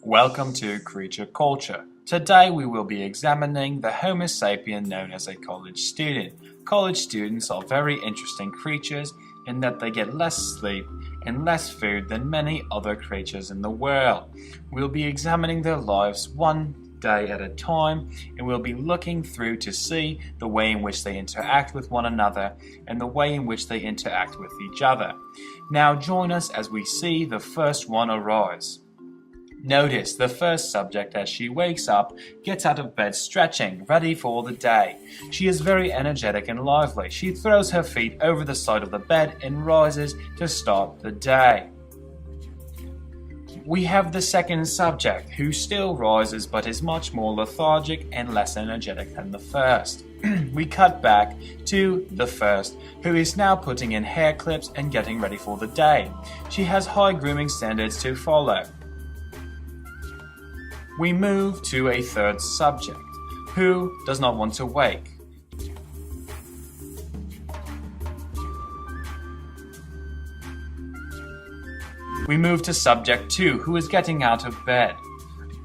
Welcome to Creature Culture. Today we will be examining the Homo sapien known as a college student. College students are very interesting creatures in that they get less sleep and less food than many other creatures in the world. We'll be examining their lives one day at a time, and we'll be looking through to see the way in which they interact with one another and the way in which they interact with each other. Now join us as we see the first one arise. Notice the first subject as she wakes up, gets out of bed stretching, ready for the day. She is very energetic and lively. She throws her feet over the side of the bed and rises to start the day. We have the second subject, who still rises but is much more lethargic and less energetic than the first. We cut back to the first, who is now putting in hair clips and getting ready for the day. She has high grooming standards to follow. We move to a third subject, who does not want to wake. We move to subject 2, who is getting out of bed.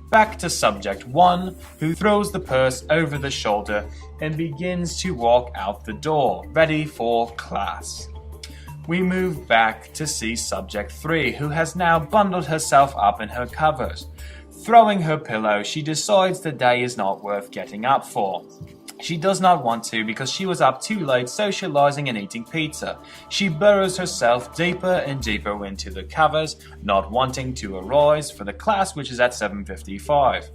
Back to subject 1, who throws the purse over the shoulder and begins to walk out the door, ready for class. We move back to see subject 3, who has now bundled herself up in her covers. Throwing her pillow, she decides the day is not worth getting up for. She does not want to because she was up too late socializing and eating pizza. She burrows herself deeper and deeper into the covers, not wanting to arise for the class, which is at 7:55.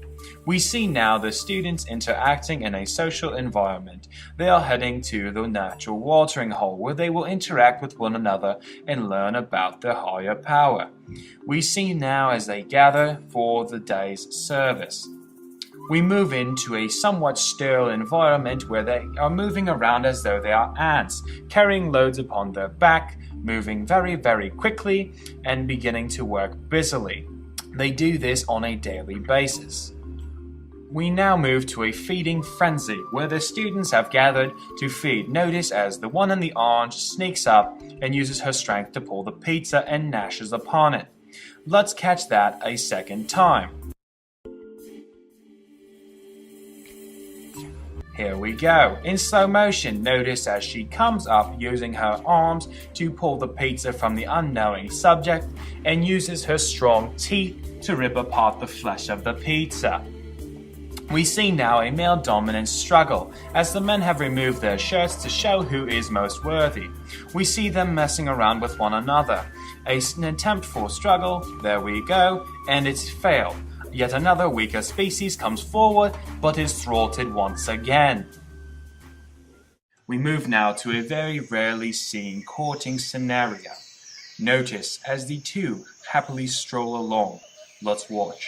We see now the students interacting in a social environment. They are heading to the natural watering hole where they will interact with one another and learn about their higher power. We see now as they gather for the day's service. We move into a somewhat sterile environment where they are moving around as though they are ants, carrying loads upon their back, moving very, very quickly and beginning to work busily. They do this on a daily basis. We now move to a feeding frenzy where the students have gathered to feed. Notice as the one in the orange sneaks up and uses her strength to pull the pizza and gnashes upon it. Let's catch that a second time. Here we go. In slow motion, notice as she comes up using her arms to pull the pizza from the unknowing subject and uses her strong teeth to rip apart the flesh of the pizza. We see now a male-dominant struggle as the men have removed their shirts to show who is most worthy. We see them messing around with one another. An attempt for struggle, there we go, and it's failed. Yet another weaker species comes forward but is thwarted once again. We move now to a very rarely seen courting scenario. Notice as the two happily stroll along. Let's watch.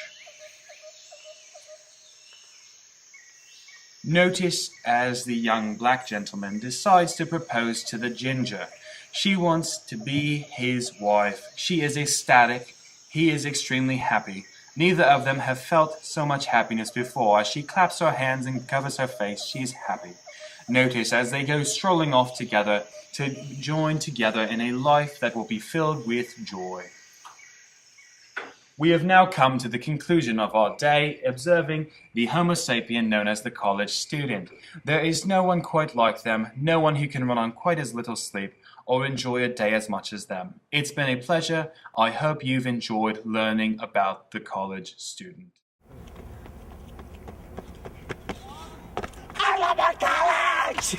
Notice as the young black gentleman decides to propose to the ginger. She wants to be his wife. She is ecstatic. He is extremely happy. Neither of them have felt so much happiness before. As she claps her hands and covers her face, she is happy. Notice as they go strolling off together to join together in a life that will be filled with joy. We have now come to the conclusion of our day, observing the Homo sapien known as the college student. There is no one quite like them, no one who can run on quite as little sleep or enjoy a day as much as them. It's been a pleasure. I hope you've enjoyed learning about the college student. I love my college!